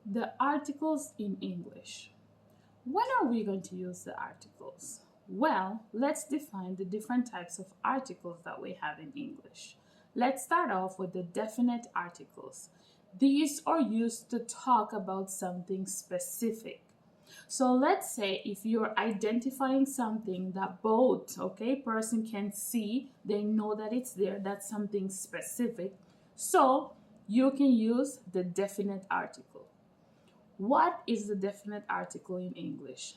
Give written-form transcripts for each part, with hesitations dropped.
The articles in English. When are we going to use the articles? Well, let's define the different types of articles that we have in English. Let's start off with the definite articles. These are used to talk about something specific. So let's say if you're identifying something that both, person can see, they know that it's there, that's something specific. So you can use the definite article. What is the definite article in English?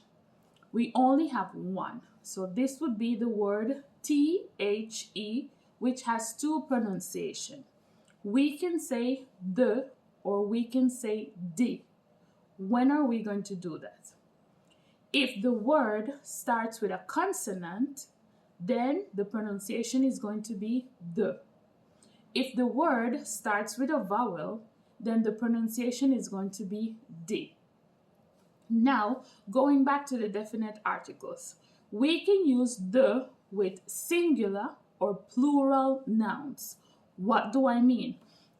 We only have one. So this would be the word the, which has two pronunciation. We can say the or we can say the. When are we going to do that? If the word starts with a consonant, then the pronunciation is going to be the. If the word starts with a vowel, then the pronunciation is going to be the. Now, going back to the definite articles, we can use the with singular or plural nouns. What do I mean?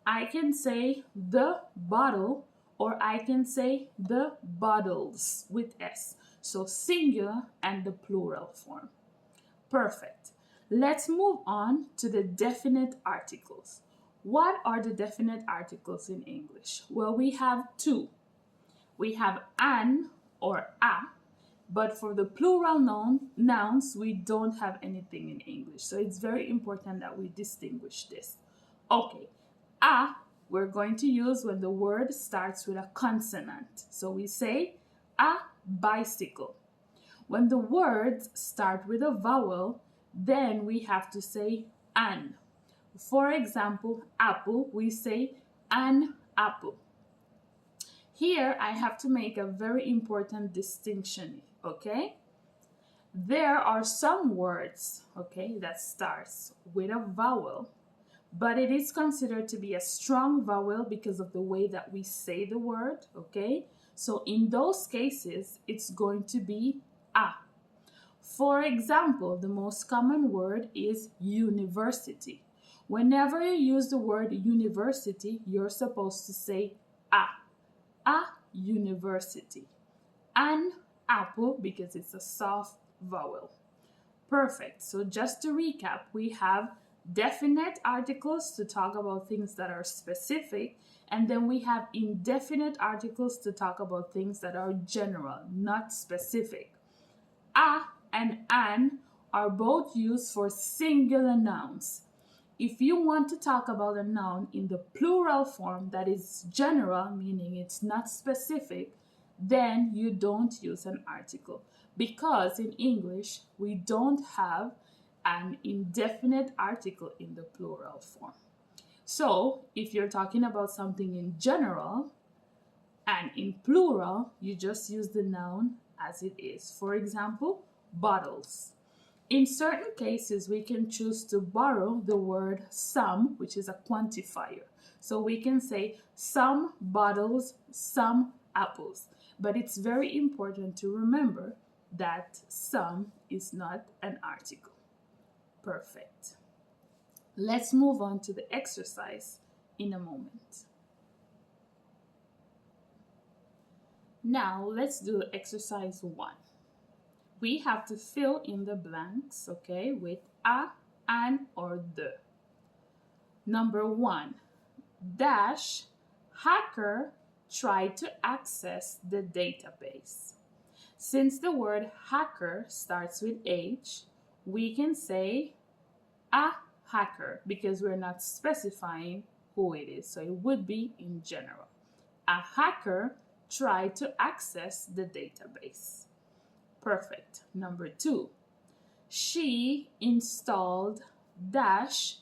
I can say the bottle or I can say the bottles with S. So singular and the plural form. Perfect. Let's move on to the definite articles. What are the definite articles in English? Well, we have two. We have an or a, but for the plural nouns, we don't have anything in English. So it's very important that we distinguish this. Okay, a we're going to use when the word starts with a consonant. So we say a bicycle. When the words start with a vowel, then we have to say an. For example, apple, we say an apple. Here, I have to make a very important distinction, okay? There are some words, that starts with a vowel, but it is considered to be a strong vowel because of the way that we say the word, okay? So in those cases, it's going to be a. For example, the most common word is university. Whenever you use the word university, you're supposed to say a university. An apple because it's a soft vowel. Perfect. So just to recap, we have definite articles to talk about things that are specific, and then we have indefinite articles to talk about things that are general, not specific. A and an are both used for singular nouns. If you want to talk about a noun in the plural form that is general, meaning it's not specific, then you don't use an article. Because in English, we don't have an indefinite article in the plural form. So if you're talking about something in general and in plural, you just use the noun as it is. For example, bottles. In certain cases, we can choose to borrow the word some, which is a quantifier. So we can say some bottles, some apples. But it's very important to remember that some is not an article. Perfect. Let's move on to the exercise in a moment. Now let's do exercise 1. We have to fill in the blanks, with a, an, or the. Number 1, dash, hacker tried to access the database. Since the word hacker starts with H, we can say a hacker because we're not specifying who it is. So it would be in general. A hacker tried to access the database. Perfect. Number 2, she installed dash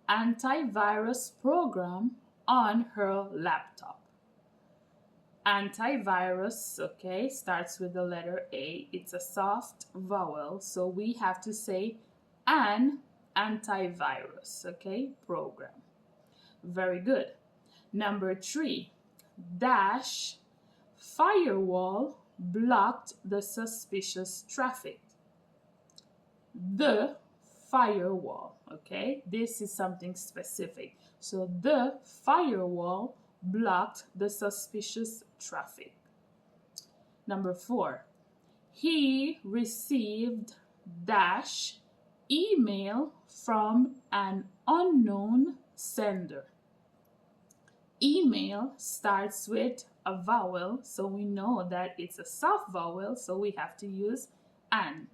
antivirus program on her laptop. Antivirus, starts with the letter A. It's a soft vowel, so we have to say an antivirus, program. Very good. Number 3, dash firewall blocked the suspicious traffic. The firewall, this is something specific. So the firewall blocked the suspicious traffic. Number 4, he received dash email from an unknown sender. Email starts with a vowel, so we know that it's a soft vowel, so we have to use an.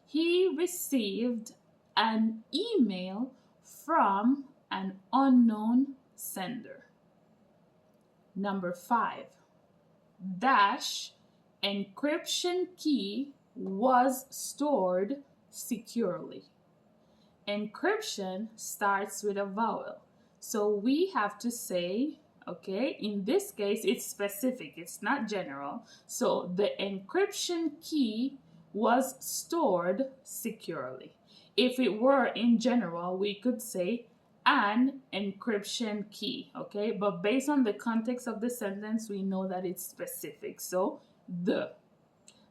He received an email from an unknown sender. Number 5, dash encryption key was stored securely. Encryption starts with a vowel, so we have to say, okay, in this case it's specific, it's not general, so the encryption key was stored securely. If it were in general, we could say an encryption key, okay, but based on the context of the sentence, we know that it's specific, so the.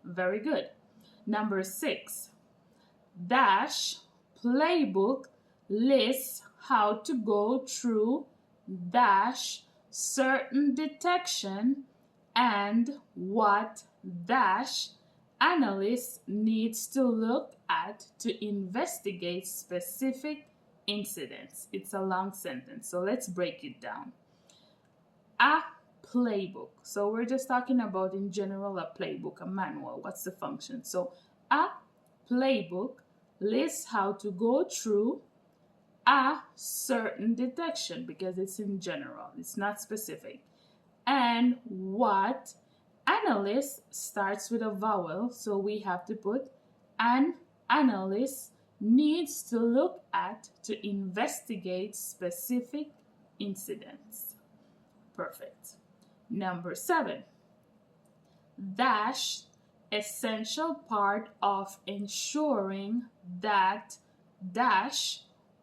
Very good. Number 6, dash playbook lists how to go through dash certain detection and what dash analyst needs to look at to investigate specific incidents. It's a long sentence, so let's break it down. A playbook. So we're just talking about in general a playbook, a manual. What's the function? So a playbook lists how to go through a certain detection because it's in general, it's not specific. And what analyst starts with a vowel, so we have to put an analyst needs to look at to investigate specific incidents. Perfect. Number 7, dash essential part of ensuring that dash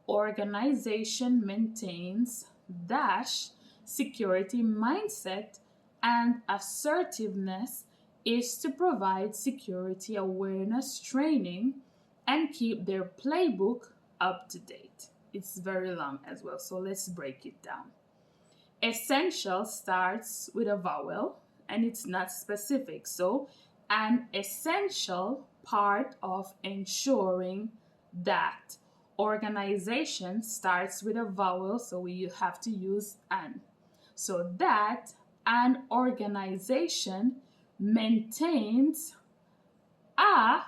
organization maintains dash security mindset and assertiveness is to provide security awareness training and keep their playbook up to date. It's very long as well, so let's break it down. Essential starts with a vowel and it's not specific, so an essential part of ensuring that organization starts with a vowel, so we have to use an. So that an organization maintains a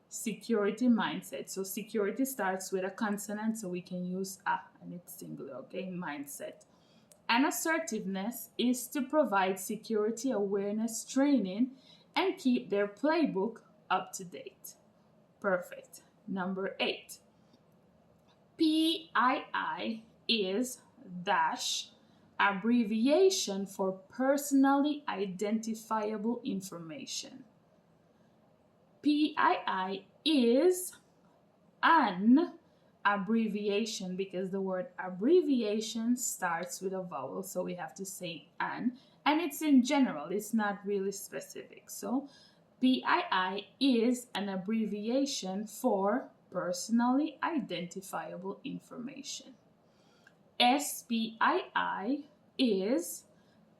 security mindset. So security starts with a consonant, so we can use a and it's singular, okay? Mindset. And assertiveness is to provide security awareness training and keep their playbook up to date. Perfect. Number 8. PII is dash abbreviation for personally identifiable information. PII is an abbreviation because the word abbreviation starts with a vowel, so we have to say an, and it's in general, it's not really specific. So PII is an abbreviation for personally identifiable information. SPII is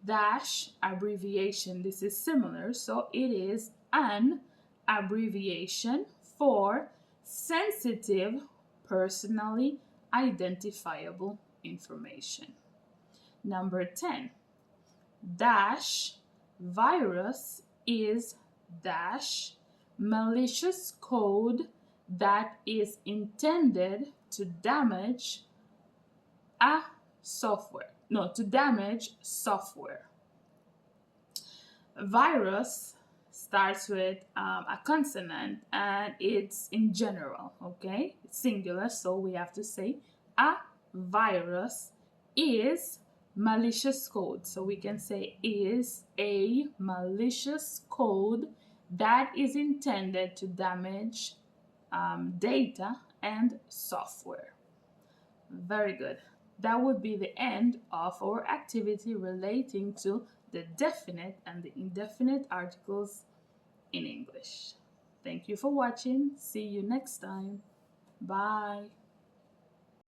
dash abbreviation. This is similar, so it is an abbreviation for sensitive personally identifiable information. Number 10, dash virus is dash malicious code that is intended to damage damage software. Virus starts with a consonant and it's in general, okay? It's singular, so we have to say a virus is malicious code. So we can say is a malicious code that is intended to damage data and software. Very good. That would be the end of our activity relating to the definite and the indefinite articles in English. Thank you for watching. See you next time. Bye.